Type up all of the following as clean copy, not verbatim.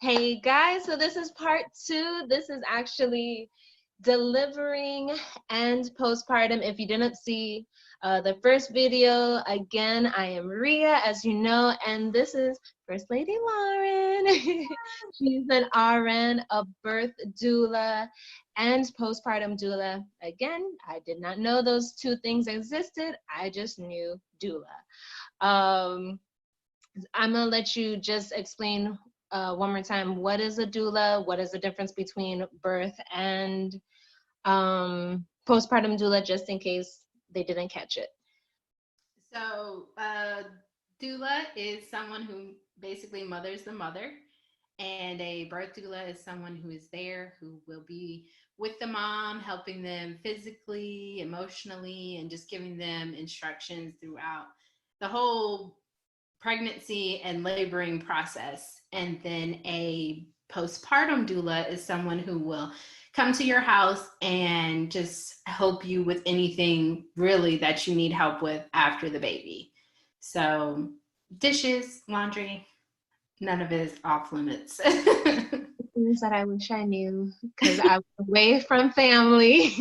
Hey guys, so this is part 2. This is actually delivering and postpartum. If you didn't see the first video, again, I am Ria, as you know, and this is First Lady Lauren. She's an RN, a birth doula, and postpartum doula. Again, I did not know those two things existed. I just knew doula. I'm gonna let you just explain one more time, what is a doula? What is the difference between birth and postpartum doula, just in case they didn't catch it? So, doula is someone who basically mothers the mother, and a birth doula is someone who is there, who will be with the mom, helping them physically, emotionally, and just giving them instructions throughout the whole pregnancy and laboring process. And then a postpartum doula is someone who will come to your house and just help you with anything really that you need help with after the baby. So, dishes, laundry, none of it is off limits. Things that I wish I knew, because I was away from family.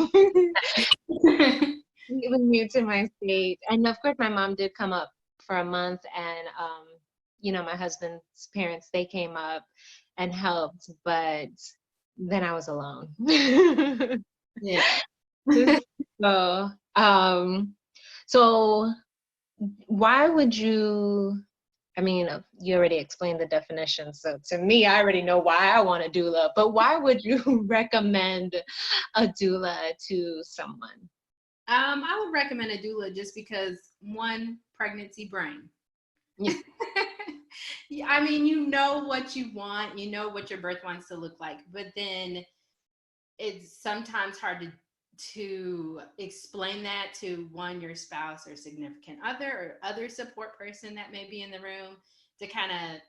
Even new to my state. And of course, my mom did come up for a month, and my husband's parents, they came up and helped, but then I was alone. Yeah. So, so why would you, you already explained the definition, so to me, I already know why I want a doula, but why would you recommend a doula to someone? I would recommend a doula just because, one, pregnancy brain. Yeah. I mean, you know what you want, you know what your birth wants to look like, but then it's sometimes hard to explain that to, one, your spouse or significant other or other support person that may be in the room, to kind of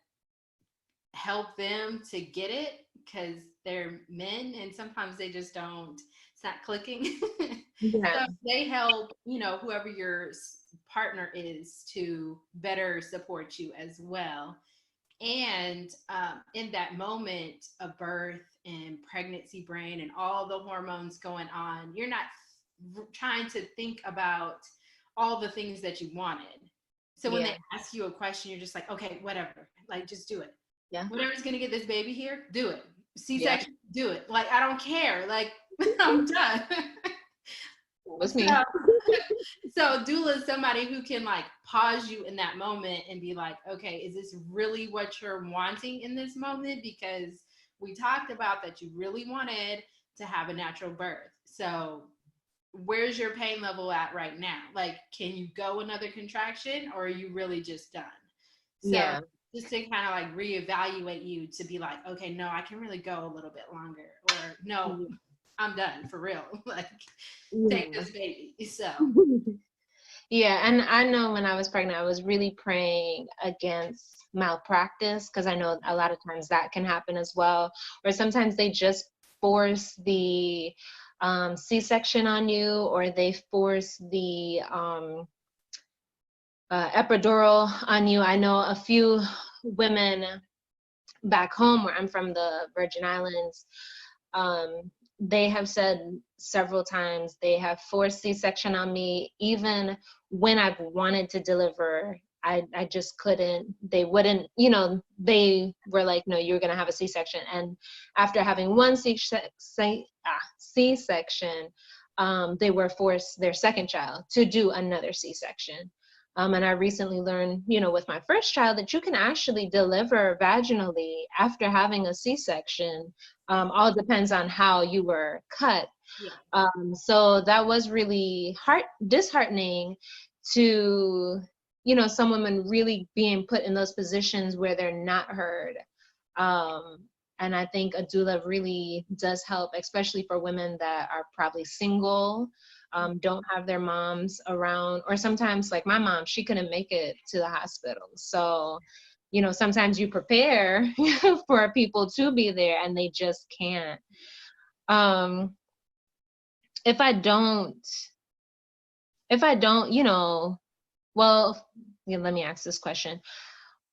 help them to get it, because they're men and sometimes they just don't, it's not clicking. Yeah. So they help, whoever your partner is, to better support you as well. And in that moment of birth and pregnancy brain and all the hormones going on, you're not trying to think about all the things that you wanted. So when Yeah. they ask you a question, you're just like, okay, whatever, like, just do it. Yeah. Whatever's going to get this baby here, do it. Yeah. C-section, do it. Like, I don't care. Like, I'm done. That was me. So, so doula is somebody who can, like, pause you in that moment and be like, okay, is this really what you're wanting in this moment? Because we talked about that you really wanted to have a natural birth. So where's your pain level at right now? Like, can you go another contraction, or are you really just done? So Yeah. just to kind of like reevaluate you, to be like, okay, no, I can really go a little bit longer, or no, I'm done for real. Like, take Yeah. this baby. So Yeah, and I know when I was pregnant, I was really praying against malpractice, because I know a lot of times that can happen as well. Or sometimes they just force the C-section on you, or they force the epidural on you. I know a few women back home where I'm from, the Virgin Islands, they have said several times they have forced C-section on me, even when I've wanted to deliver. I just couldn't. They wouldn't, they were like, no, you're going to have a C-section. And after having one C-section, they were forced their second child to do another C-section. And I recently learned, with my first child, that you can actually deliver vaginally after having a C-section. All depends on how you were cut. yeah. So that was really disheartening to, some women really being put in those positions where they're not heard. And I think a doula really does help, especially for women that are probably single, don't have their moms around, or sometimes, like my mom, she couldn't make it to the hospital. So, sometimes you prepare for people to be there and they just can't. Um, if I don't, well, yeah, let me ask this question.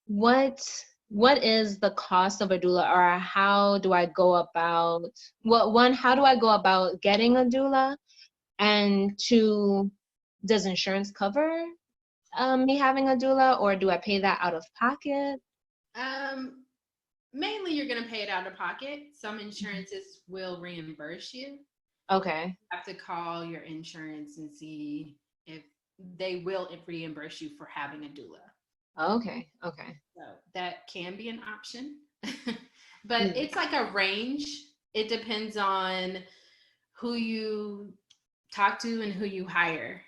What what is the cost of a doula, or how do I go about, how do I go about getting a doula? And two, does insurance cover me having a doula, or do I pay that out of pocket? Mainly you're going to pay it out of pocket. Some insurances will reimburse you. Okay. You have to call your insurance and see if they will reimburse you for having a doula. Okay. Okay. So that can be an option. But it's like a range. It depends on who you talk to and who you hire.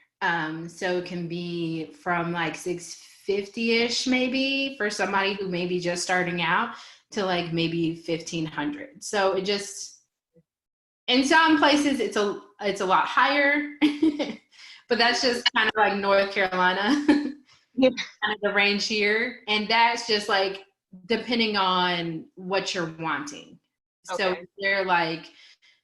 So it can be from like $650-ish maybe for somebody who may be just starting out to like maybe $1,500. So it just, in some places it's a lot higher, but that's just kind of like North Carolina, Yeah. kind of the range here. And that's just like depending on what you're wanting. So Okay. they're like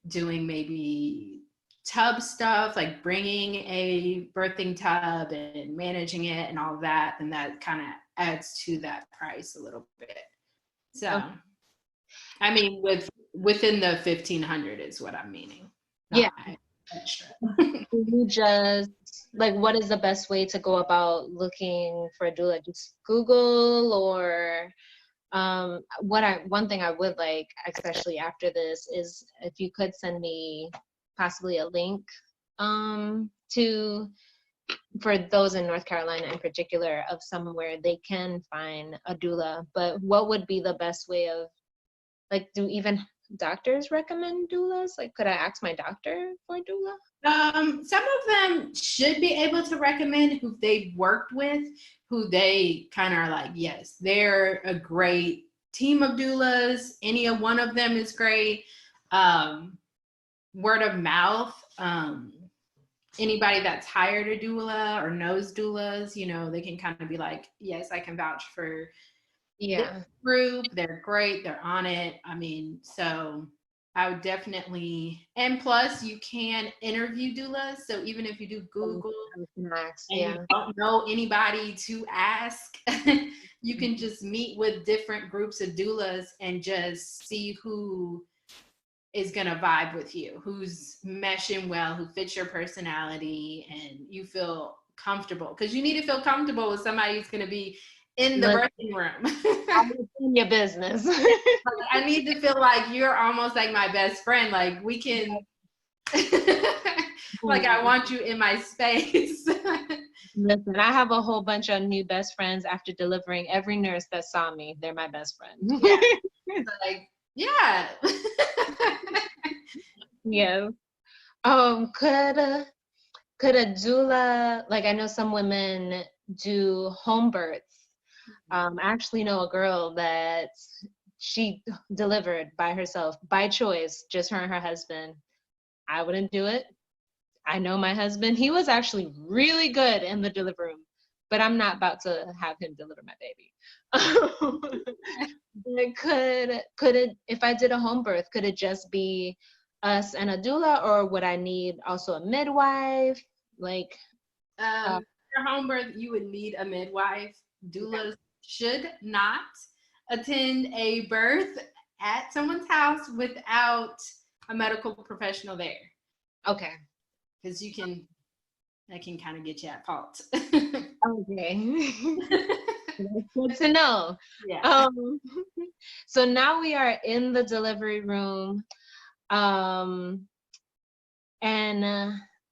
doing maybe tub stuff, like bringing a birthing tub and managing it and all of that, and that kind of adds to that price a little bit. So, Okay. I mean, within the 1,500 is what I'm meaning. Yeah. Extra. You just, like, what is the best way to go about looking for a doula? Just Google, or one thing I would like, especially after this, is if you could send me possibly a link to, for those in North Carolina in particular, of somewhere they can find a doula. But what would be the best way of, like, do even doctors recommend doulas? Like, could I ask my doctor for a doula? Some of them should be able to recommend who they've worked with, who they kind of are like, yes, they're a great team of doulas. Any one of them is great. Word of mouth. Anybody that's hired a doula or knows doulas, they can kind of be like, yes, I can vouch for this group. They're great. They're on it. I mean, so I would definitely, and plus you can interview doulas. So even if you do Google and you don't know anybody to ask, you can just meet with different groups of doulas and just see who is going to vibe with you, who's meshing well, who fits your personality, and you feel comfortable, because you need to feel comfortable with somebody who's going to be in the birthing room. I'm in your business. I need to feel like you're almost like my best friend. Like we can, like I want you in my space. Listen, I have a whole bunch of new best friends after delivering. Every nurse that saw me, they're my best friend. Yeah. Like, yeah. Yeah. Could a doula, like, I know some women do home births. I actually know a girl that she delivered by herself, by choice, just her and her husband. I wouldn't do it. I know my husband. He was actually really good in the delivery room, but I'm not about to have him deliver my baby. Could it, if I did a home birth, could it just be us and a doula, or would I need also a midwife? Like, your home birth, you would need a midwife. Doulas should not attend a birth at someone's house without a medical professional there. Okay. Because that can kind of get you at fault. Okay. That's good to know. Yeah. So now we are in the delivery room. And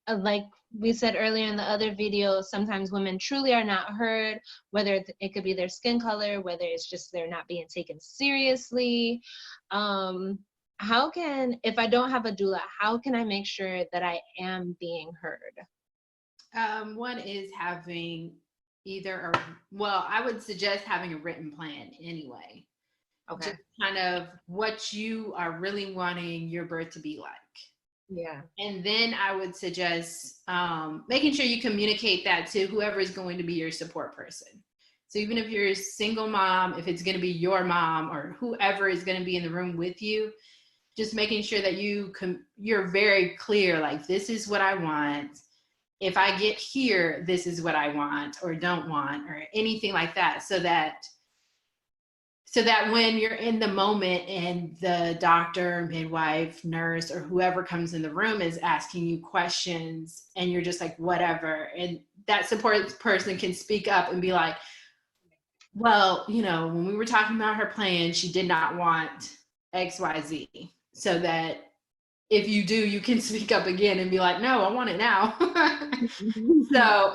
like we said earlier in the other video, sometimes women truly are not heard, whether it could be their skin color, whether it's just they're not being taken seriously. How can, if I don't have a doula, how can I make sure that I am being heard? One is having I would suggest having a written plan anyway. Okay. Just kind of what you are really wanting your birth to be like. Yeah. And then I would suggest making sure you communicate that to whoever is going to be your support person. So even if you're a single mom, if it's going to be your mom or whoever is going to be in the room with you, just making sure that you're very clear, like, this is what I want. If I get here, this is what I want or don't want, or anything like that, so that So that when you're in the moment and the doctor, midwife, nurse, or whoever comes in the room is asking you questions and you're just like, whatever. And that support person can speak up and be like, well, when we were talking about her plan, she did not want XYZ. So that if you do, you can speak up again and be like, no, I want it now. So,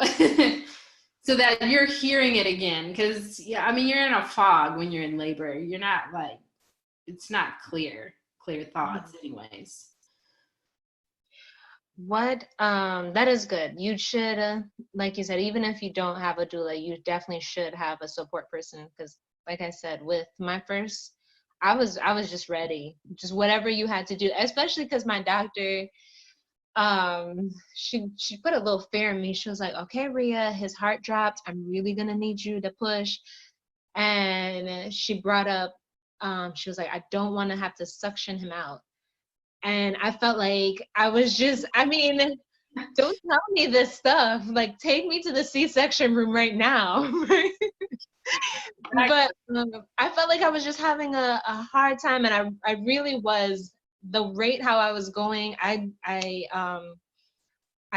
so that you're hearing it again. Because, yeah, I mean, you're in a fog when you're in labor. You're not like, it's not clear thoughts, anyways. That is good. You should, like you said, even if you don't have a doula, you definitely should have a support person. Because, like I said, with my first, I was just ready, just whatever you had to do. Especially because my doctor, she put a little fear in me. She was like, "Okay, Rhea, his heart dropped. I'm really gonna need you to push." And she brought up, she was like, "I don't want to have to suction him out." And I felt like I was just, I mean, don't tell me this stuff. Like, take me to the C-section room right now. But I felt like I was just having a hard time, and I really was. The rate how I was going, I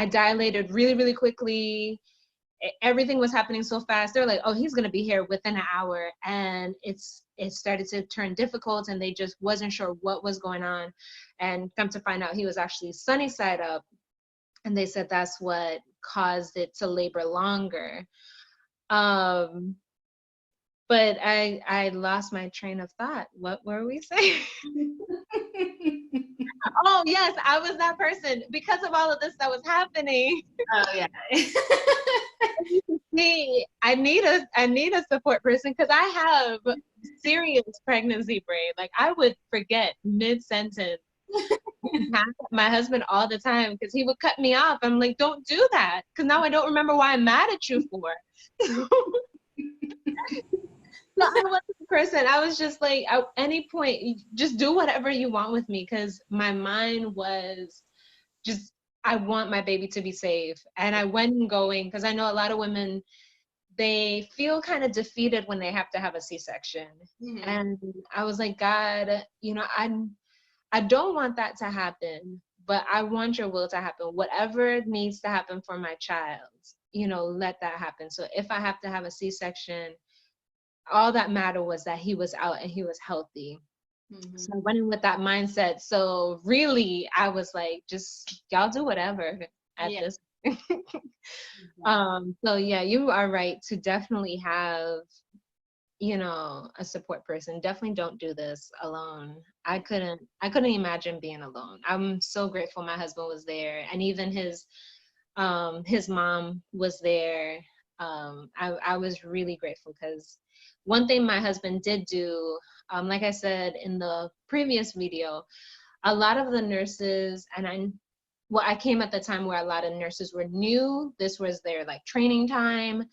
dilated really, really quickly. Everything was happening so fast. They're like, "Oh, he's gonna be here within an hour," and it started to turn difficult, and they just wasn't sure what was going on. And come to find out, he was actually sunny side up, and they said that's what caused it to labor longer. But I lost my train of thought. What were we saying? Oh yes, I was that person because of all of this that was happening. Oh yeah. See, I need a support person because I have serious pregnancy brain. Like I would forget mid-sentence. My husband all the time because he would cut me off. I'm like, don't do that because now I don't remember why I'm mad at you for. So I wasn't the person. I was just like, at any point, just do whatever you want with me because my mind was just, I want my baby to be safe. And I went going because I know a lot of women, they feel kind of defeated when they have to have a C-section. Mm-hmm. And I was like, God, I don't want that to happen, but I want your will to happen. Whatever needs to happen for my child, let that happen. So if I have to have a C-section, all that mattered was that he was out and he was healthy. Mm-hmm. So I went in with that mindset. So really, I was like, just y'all do whatever at this. So yeah, you are right to definitely have, a support person. Definitely don't do this alone. I couldn't imagine being alone. I'm so grateful my husband was there, and even his mom was there. I was really grateful because one thing my husband did do, like I said in the previous video, a lot of the nurses, and I came at the time where a lot of nurses were new. This was their like training time,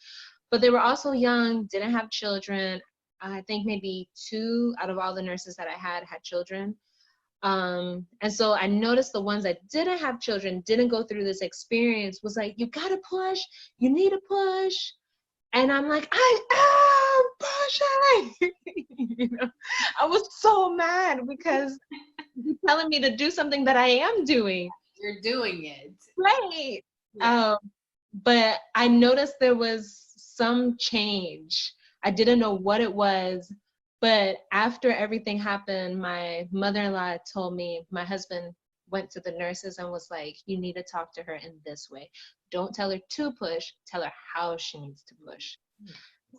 but they were also young, didn't have children. I think maybe 2 out of all the nurses that I had children. And so I noticed the ones that didn't have children, didn't go through this experience, was like, you gotta push, you need to push. And I'm like, I am pushing. I was so mad because you're telling me to do something that I am doing. You're doing it. Right. Yeah. But I noticed there was some change. I didn't know what it was. But after everything happened, my mother-in-law told me, my husband went to the nurses and was like, you need to talk to her in this way. Don't tell her to push, tell her how she needs to push.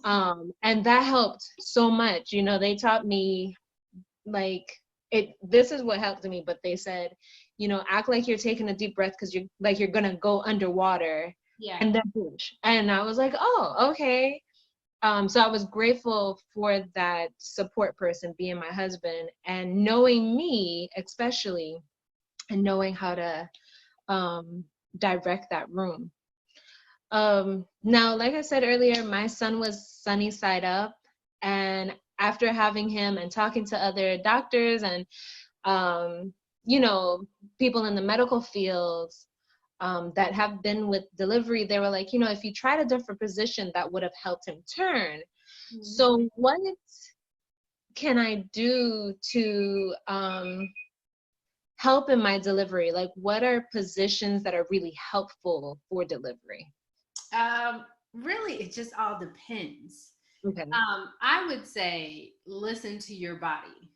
And that helped so much. They taught me this is what helped me, but they said, act like you're taking a deep breath because you're gonna go underwater. Yeah. And then push. And I was like, oh, okay. So I was grateful for that support person being my husband and knowing me, especially, and knowing how to direct that room. Now, like I said earlier, my son was sunny side up, and after having him and talking to other doctors and, people in the medical fields, that have been with delivery, they were like, if you tried a different position, that would have helped him turn. Mm-hmm. So can I do to help in my delivery? Like, what are positions that are really helpful for delivery? Really, it just all depends. Okay. I would say listen to your body,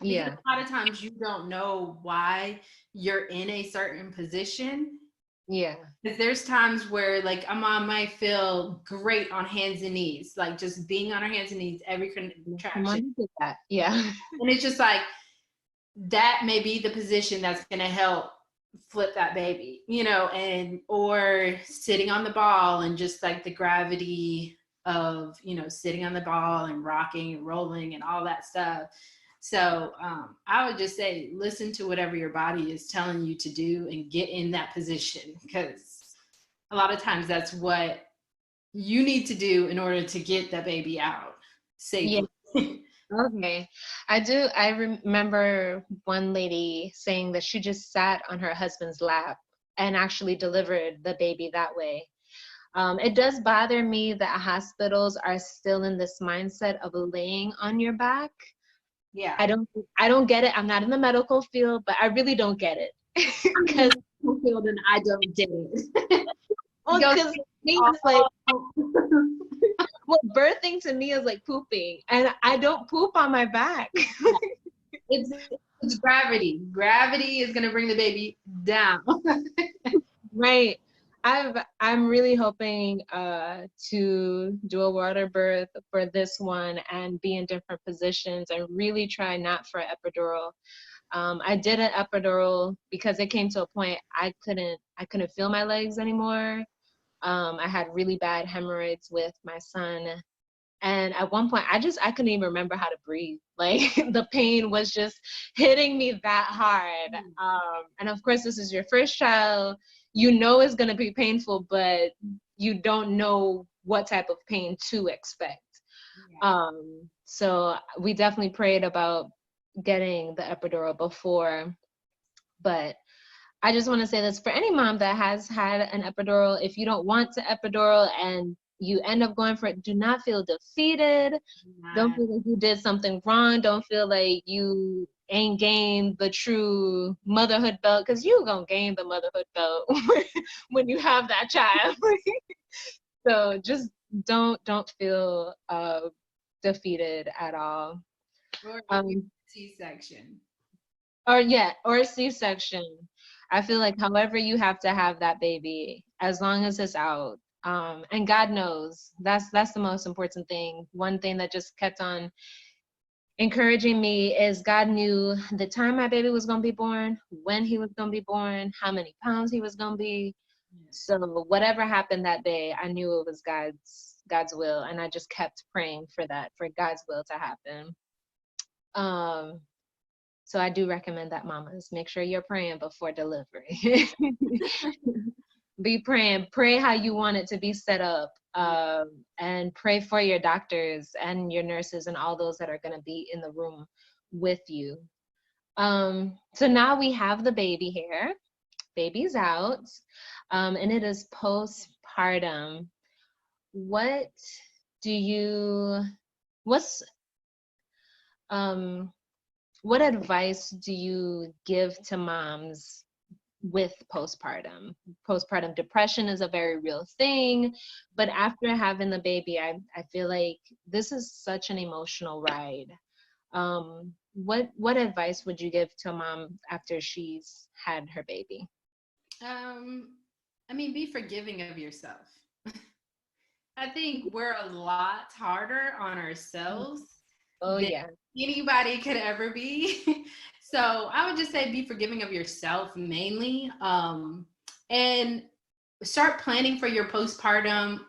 because Yeah. a lot of times you don't know why you're in a certain position. Yeah. Because there's times where like a mom might feel great on hands and knees, like just being on her hands and knees every Come contraction. on, do that. Yeah. And it's just like that may be the position that's going to help flip that baby, and or sitting on the ball and just like the gravity of, sitting on the ball and rocking and rolling and all that stuff. So I would just say listen to whatever your body is telling you to do and get in that position, because a lot of times that's what you need to do in order to get that baby out Yeah. safely. Okay. I remember one lady saying that she just sat on her husband's lap and actually delivered the baby that way. It does bother me that hospitals are still in this mindset of laying on your back. Yeah. I don't get it. I'm not in the medical field, but I really don't get it. Because Field and I don't get it. well, Go because me it's like, well, birthing to me is like pooping, and I don't poop on my back. it's gravity. Gravity is gonna bring the baby down. Right. I'm really hoping to do a water birth for this one and be in different positions and really try not for epidural. I did an epidural because it came to a point I couldn't feel my legs anymore. I had really bad hemorrhoids with my son. And at one point, I couldn't even remember how to breathe. Like the pain was just hitting me that hard. And of course, this is your first child. You know it's going to be painful, but you don't know what type of pain to expect. Yeah. So we definitely prayed about getting the epidural before. But I just want to say this for any mom that has had an epidural, if you don't want to epidural and you end up going for it, do not feel defeated. Don't feel like you did something wrong. Don't feel like you ain't gained the true motherhood belt, because you're going to gain the motherhood belt when you have that child. So just don't feel defeated at all. Or Um, C-section. or a C-section. I feel like however you have to have that baby, as long as it's out. And God knows, that's the most important thing. One thing that just kept on encouraging me is God knew the time my baby was going to be born, when he was going to be born, how many pounds he was going to be. So whatever happened that day, I knew it was God's will, and I just kept praying for that, for God's will to happen. So I do recommend that, mamas, make sure you're praying before delivery. Be praying, pray how you want it to be set up, and pray for your doctors and your nurses and all those that are going to be in the room with you. So now we have the baby here, baby's out, and it is postpartum. What do you, what's, what advice do you give to moms with postpartum? Postpartum depression is a very real thing, but after having the baby, I feel like this is such an emotional ride. What advice would you give to a mom after she's had her baby? I mean, be forgiving of yourself. I think we're a lot harder on ourselves Oh than yeah. anybody could ever be. So I would just say be forgiving of yourself mainly, and start planning for your postpartum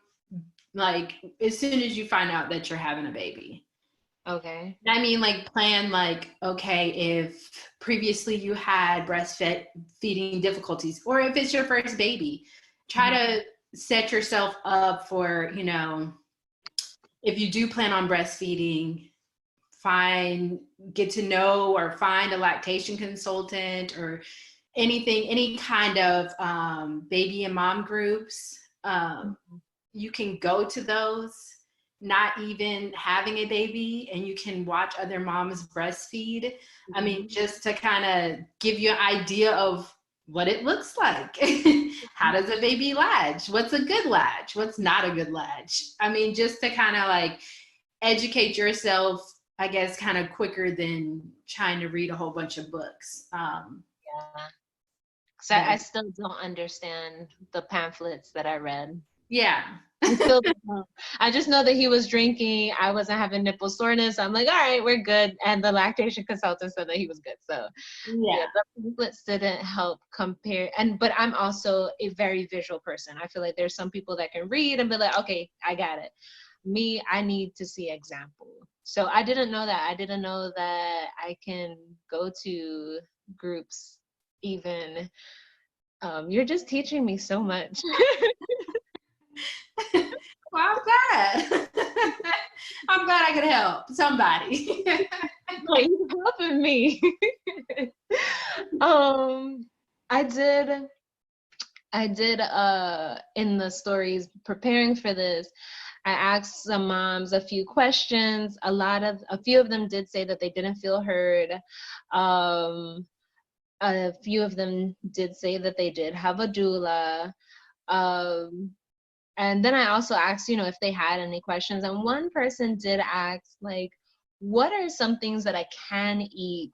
like as soon as you find out that you're having a baby. Okay. I mean, like plan like, okay, if previously you had breastfeeding difficulties, or if it's your first baby, try to set yourself up for, if you do plan on breastfeeding, get to know or find a lactation consultant or anything, any kind of baby and mom groups. You can go to those. not even having a baby and you can watch other moms breastfeed. I mean, just to kind of give you an idea of what it looks like. How does a baby latch? What's a good latch? What's not a good latch? I mean, just to kind of like educate yourself, I guess, kind of quicker than trying to read a whole bunch of books. Yeah. So I still don't understand the pamphlets that I read. Yeah. I still don't know. I just know that he was drinking. I wasn't having nipple soreness. I'm like, all right, we're good. And the lactation consultant said that he was good. So yeah, the pamphlets didn't help compare. But I'm also a very visual person. I feel like there's some people that can read and be like, okay, I got it. Me, I need to see example. So I didn't know that. I didn't know that I can go to groups even. You're just teaching me so much. Well, I'm glad. I'm glad I could help somebody. Like, you're helping me. I did in the stories preparing for this, I asked some moms a few questions. A few of them did say that they didn't feel heard. A few of them did say that they did have a doula. And then I also asked, if they had any questions. And one person did ask, like, what are some things that I can eat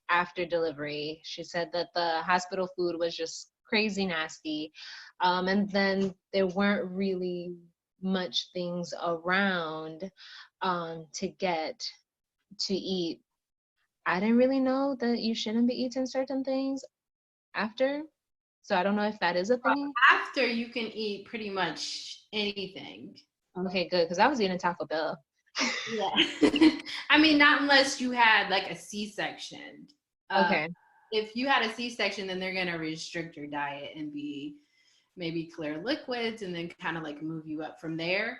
after delivery? She said that the hospital food was just crazy nasty. And then there weren't really much things around to get to eat. I didn't really know that you shouldn't be eating certain things after. So I don't know if that is a thing. After, you can eat pretty much anything. Okay, good, because I was eating Taco Bell. Yeah. I mean, not unless you had like a C-section. Okay. If you had a C-section, then they're going to restrict your diet and be maybe clear liquids and then kind of like move you up from there.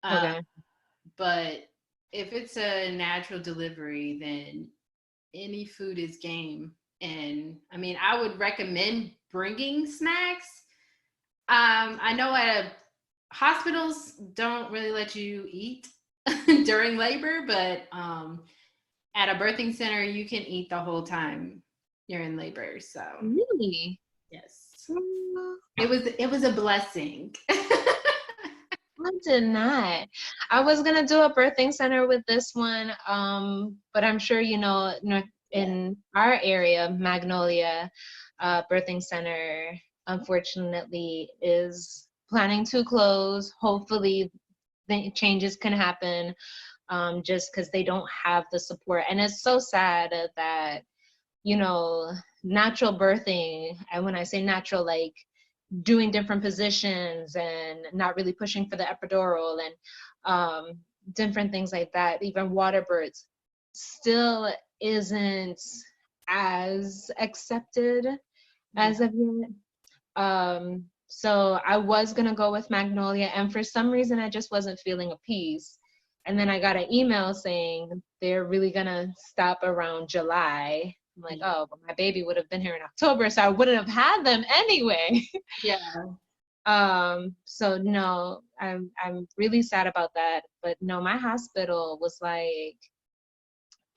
Okay. But if it's a natural delivery, then any food is game. And I mean, I would recommend bringing snacks. I know at hospitals don't really let you eat during labor, but at a birthing center, you can eat the whole time you're in labor. So Really? yes, it was a blessing. I did not. I was gonna do a birthing center with this one, but I'm sure in our area, Magnolia Birthing Center, unfortunately, is planning to close. Hopefully, the changes can happen, just because they don't have the support, and it's so sad that natural birthing, and when I say natural, like doing different positions and not really pushing for the epidural and different things like that, even water births, still isn't as accepted as of yet. So I was gonna go with Magnolia, and for some reason I just wasn't feeling a peace. And then I got an email saying they're really gonna stop around July. I'm like, oh, but my baby would have been here in October, so I wouldn't have had them anyway. Yeah. So no, I'm really sad about that. But no, my hospital was like,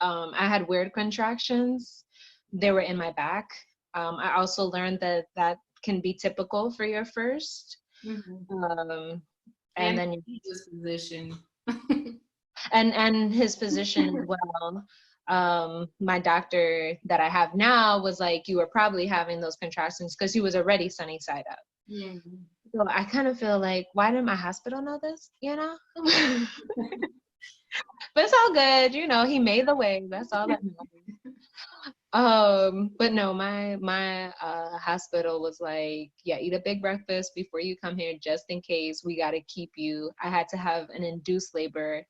I had weird contractions. They were in my back. I also learned that can be typical for your first. Mm-hmm. And then his position. and his position as well. My doctor that I have now was like, you were probably having those contractions because he was already sunny side up. Mm-hmm. So I kind of feel like, why didn't my hospital know this? But it's all good. He made the way. That's all that matters. But no, my hospital was like, yeah, eat a big breakfast before you come here, just in case. We got to keep you. I had to have an induced labor.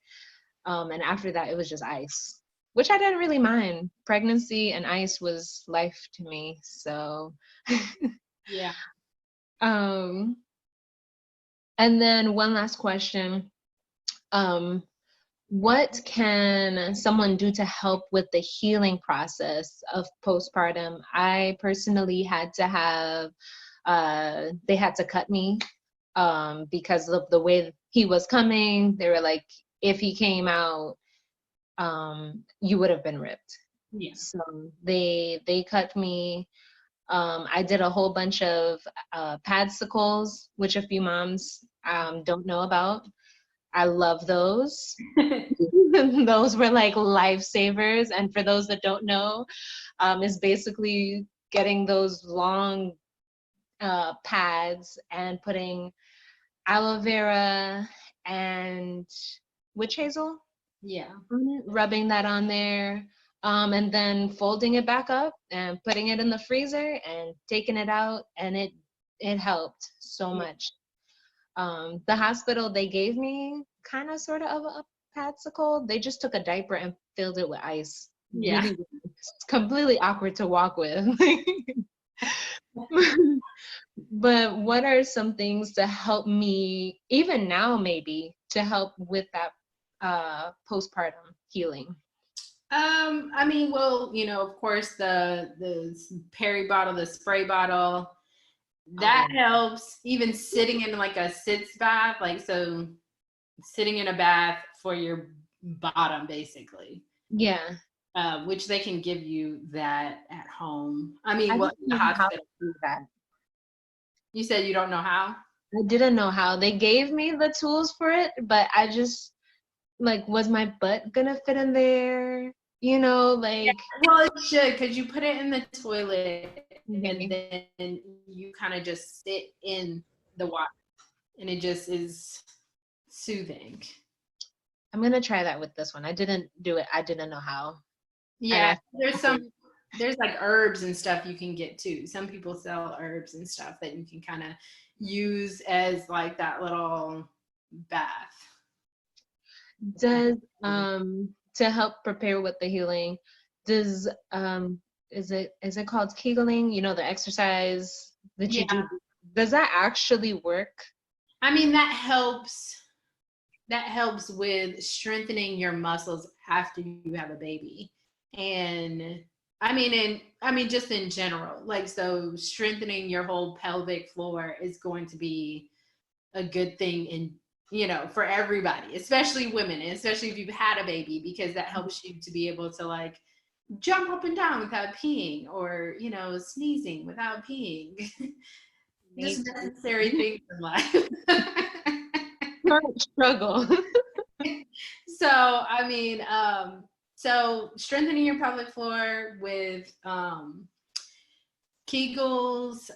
And after that, it was just ice, which I didn't really mind. Pregnancy and ice was life to me. So Yeah. And then one last question. What can someone do to help with the healing process of postpartum? I personally had to have, they had to cut me because of the way he was coming. They were like, if he came out, you would have been ripped. Yeah. So they cut me. I did a whole bunch of padsicles, which a few moms don't know about. I love those. Those were like lifesavers. And for those that don't know, is basically getting those long pads and putting aloe vera and witch hazel Yeah. on it, rubbing that on there, and then folding it back up and putting it in the freezer and taking it out, and it helped so much. The hospital, they gave me kind of sort of a patsicle. They just took a diaper and filled it with ice. Yeah. Really, it's completely awkward to walk with. But what are some things to help me, even now maybe, to help with that postpartum healing? I mean, well, you know, of course, the peri bottle, the spray bottle, that helps. Even sitting in like a sitz bath, like so, sitting in a bath for your bottom, basically. Yeah. Which they can give you that at home. I mean, I well, didn't in the know how to hospital. do that. You said you don't know how? I didn't know how. They gave me the tools for it, but I just, like, was my butt gonna fit in there? You know, Yeah, like. well, it should, because you put it in the toilet and Okay. then you kind of just sit in the water and it just is soothing. I'm gonna try that with this one. I didn't do it. I didn't know how. Yeah, there's like herbs and stuff you can get too. Some people sell herbs and stuff that you can kind of use as like that little bath. Does to help prepare with the healing, does is it called Kegling? You know, the exercise that you Yeah. do. Does that actually work? I mean, that helps with strengthening your muscles after you have a baby. And I mean just in general, like, so strengthening your whole pelvic floor is going to be a good thing in, you know, for everybody, especially women, and especially if you've had a baby, because that helps you to be able to like jump up and down without peeing, or, you know, sneezing without peeing. Just necessary things in life. Struggle. So I mean, so strengthening your pelvic floor with Kegels.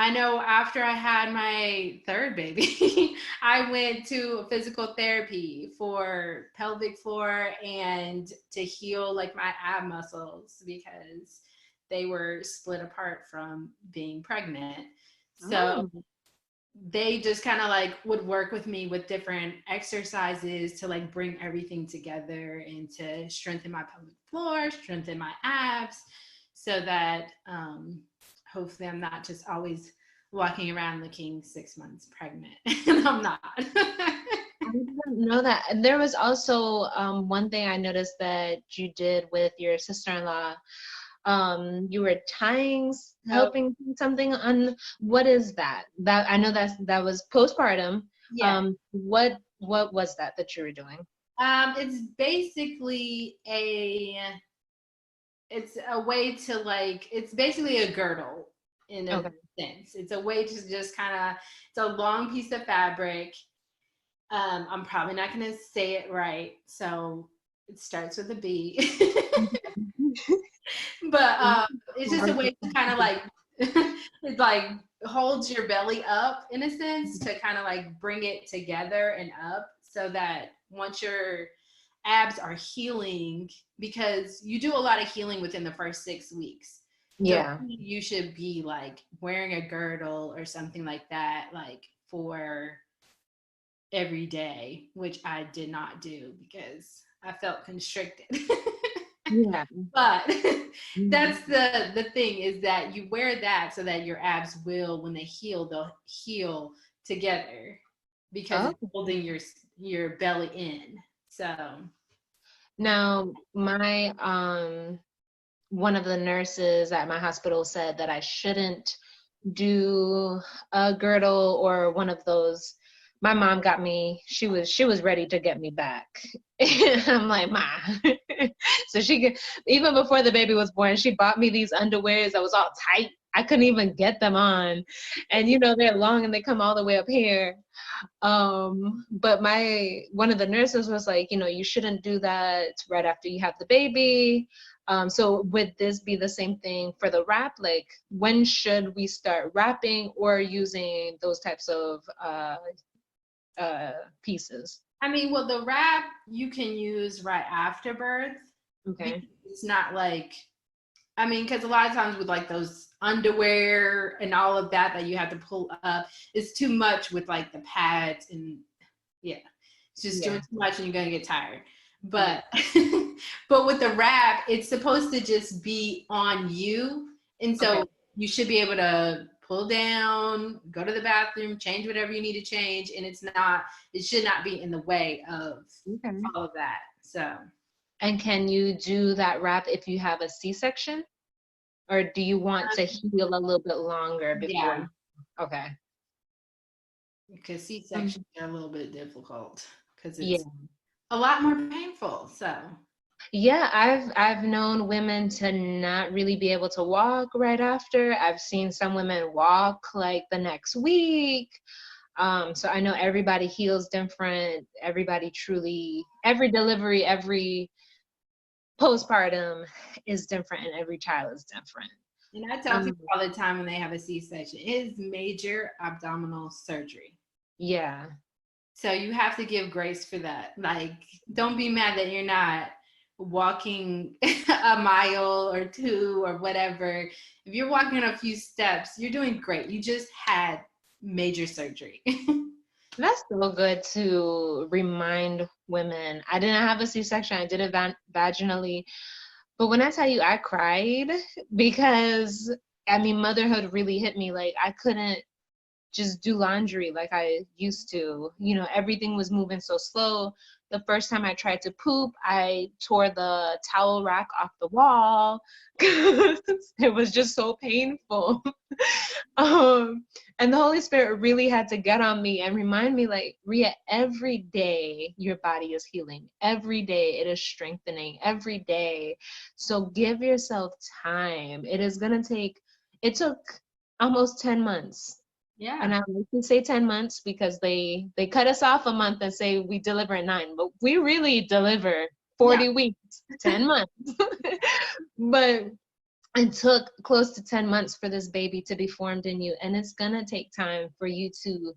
I know after I had my third baby, I went to physical therapy for pelvic floor and to heal like my ab muscles, because they were split apart from being pregnant. So they just kind of like would work with me with different exercises to like bring everything together and to strengthen my pelvic floor, strengthen my abs, so that hopefully I'm not just always walking around looking 6 months pregnant. And I'm not. I didn't know that. There was also one thing I noticed that you did with your sister-in-law. You were tying, helping something on. What is that? That I know that was postpartum. Yeah. What was that you were doing? It's basically it's a way to like, it's basically a girdle in a sense. It's a way to just kind of, it's a long piece of fabric. I'm probably not going to say it right, so it starts with a B. But it's just a way to kind of like, it like holds your belly up in a sense, to kind of like bring it together and up, so that once your abs are healing, because you do a lot of healing within the first 6 weeks. Yeah. So you should be like wearing a girdle or something like that, like for every day, which I did not do because I felt constricted. Yeah. But that's the thing, is that you wear that so that your abs will, when they heal, they'll heal together, because it's holding your belly in. So now my one of the nurses at my hospital said that I shouldn't do a girdle or one of those my mom got me, she was ready to get me back. I'm like, Ma. So even before the baby was born, she bought me these underwears that was all tight. I couldn't even get them on. And they're long and they come all the way up here. But one of the nurses was like, you shouldn't do that right after you have the baby. So would this be the same thing for the wrap? Like, when should we start wrapping or using those types of pieces? I mean, well, the wrap you can use right after birth. Okay. It's not like, I mean, because a lot of times with like those underwear and all of that you have to pull up, it's too much with like the pads and it's just doing too much and you're gonna get tired. But but with the wrap, it's supposed to just be on you, and so you should be able to pull down, go to the bathroom, change whatever you need to change, and it should not be in the way of all of that. So. And can you do that wrap if you have a C-section? Or do you want to heal a little bit longer before? Yeah. Okay. Because C-sections are a little bit difficult because it's a lot more painful. So. Yeah, I've known women to not really be able to walk right after. I've seen some women walk like the next week. So I know everybody heals different. Every delivery, every postpartum is different, and every child is different. And I tell people all the time when they have a C-section, it is major abdominal surgery. Yeah. So you have to give grace for that. Like, don't be mad that you're not walking a mile or two or whatever. If you're walking a few steps, you're doing great. You just had major surgery. That's so good to remind women. I didn't have a C-section. I did it vaginally. But when I tell you I cried, because, motherhood really hit me. Like, I couldn't just do laundry like I used to. Everything was moving so slow. The first time I tried to poop, I tore the towel rack off the wall. It was just so painful. And the Holy Spirit really had to get on me and remind me, like, Ria, every day your body is healing. Every day it is strengthening. Every day. So give yourself time. It took almost 10 months. Yeah. And I like to say 10 months because they cut us off a month and say we deliver at 9, but we really deliver 40 weeks, 10 months. But it took close to 10 months for this baby to be formed in you. And it's going to take time for you to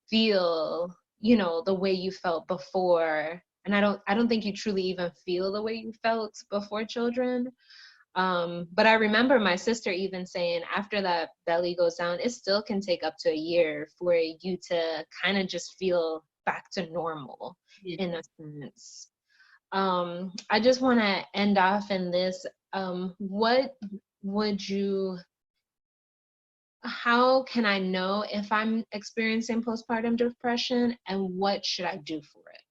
feel, the way you felt before. And I don't think you truly even feel the way you felt before children. But I remember my sister even saying after that belly goes down, it still can take up to a year for you to kind of just feel back to normal in a sense. I just want to end off in this. How can I know if I'm experiencing postpartum depression, and what should I do for it?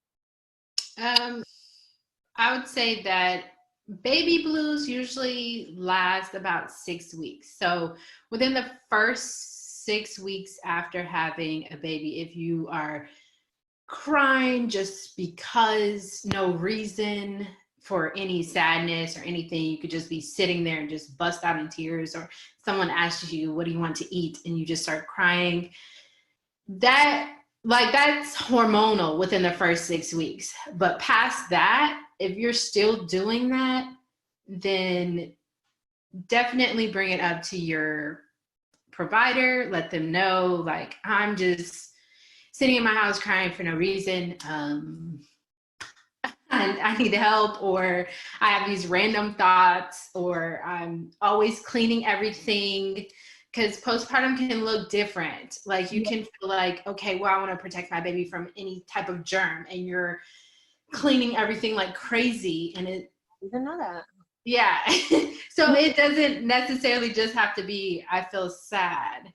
I would say that baby blues usually last about 6 weeks. So within the first 6 weeks after having a baby, if you are crying just because, no reason for any sadness or anything, you could just be sitting there and just bust out in tears, or someone asks you, what do you want to eat? And you just start crying. That's hormonal within the first 6 weeks. But past that, if you're still doing that, then definitely bring it up to your provider. Let them know, like, I'm just sitting in my house crying for no reason. And I need help, or I have these random thoughts, or I'm always cleaning everything. Because postpartum can look different. Like, you can feel like, okay, well, I want to protect my baby from any type of germ, and you're cleaning everything like crazy, and I didn't know that. Yeah. So it doesn't necessarily just have to be, I feel sad.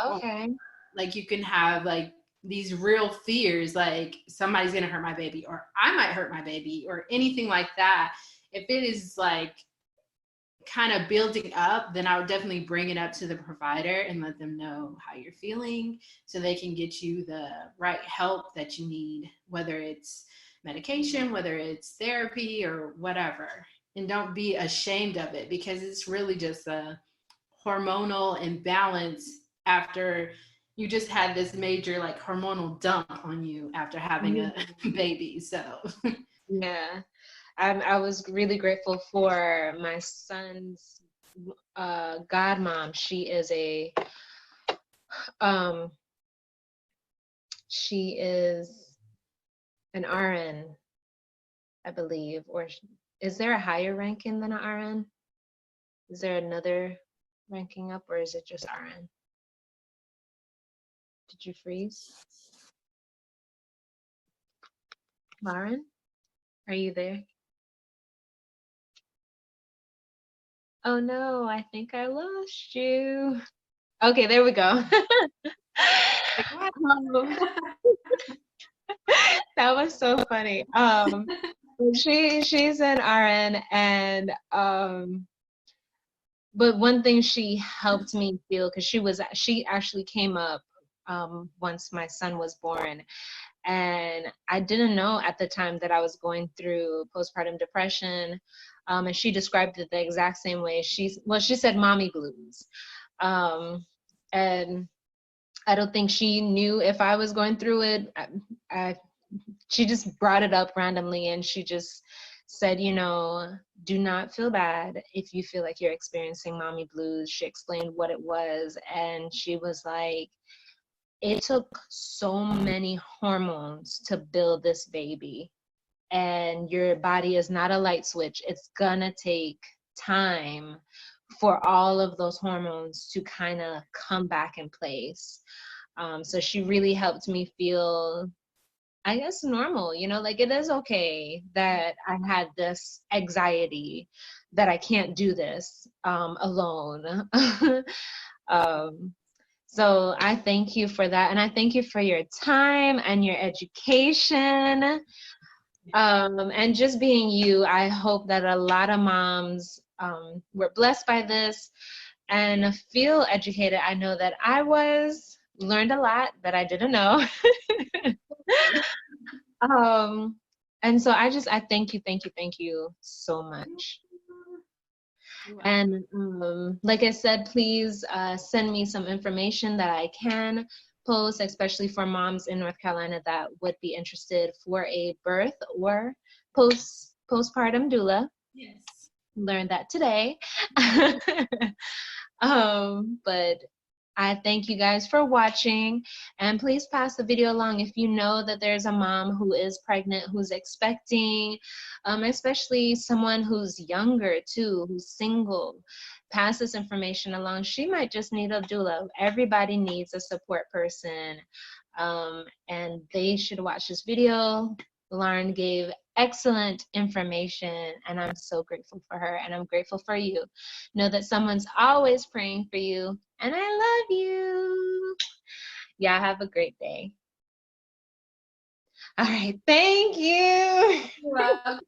Okay. Like, you can have like these real fears, like somebody's gonna hurt my baby, or I might hurt my baby, or anything like that. If it is like kind of building up, then I would definitely bring it up to the provider and let them know how you're feeling so they can get you the right help that you need, whether it's medication, whether it's therapy or whatever. And don't be ashamed of it, because it's really just a hormonal imbalance after you just had this major like hormonal dump on you after having a baby. So Yeah. I was really grateful for my son's godmom. Um, she is an RN, I believe, or is there a higher ranking than an RN? Is there another ranking up, or is it just RN? Did you freeze? Lauren, are you there? Oh no, I think I lost you. Okay, there we go. That was so funny. She's an RN, and but one thing she helped me feel, because she actually came up once my son was born, and I didn't know at the time that I was going through postpartum depression, and she described it the exact same way. She said mommy blues, and I don't think she knew if I was going through it. She just brought it up randomly, and she just said, do not feel bad if you feel like you're experiencing mommy blues. She explained what it was, and she was like, it took so many hormones to build this baby, and your body is not a light switch. It's gonna take time for all of those hormones to kind of come back in place. So she really helped me feel, I guess, normal, like it is okay that I had this anxiety that I can't do this alone. So I thank you for that. And I thank you for your time and your education, and just being you. I hope that a lot of moms were blessed by this and feel educated. I know that I learned a lot that I didn't know. And so I thank you so much. And like I said, please send me some information that I can post, especially for moms in North Carolina that would be interested for a birth or postpartum doula. yes. Learned that today. But I thank you guys for watching, and please pass the video along if you know that there's a mom who is pregnant, who's expecting, especially someone who's younger too, who's single. Pass this information along. She might just need a doula. Everybody needs a support person, and they should watch this video. Lauren gave excellent information, and I'm so grateful for her, and I'm grateful for you. Know that someone's always praying for you, and I love you. Yeah, have a great day. All right, thank you. You're welcome.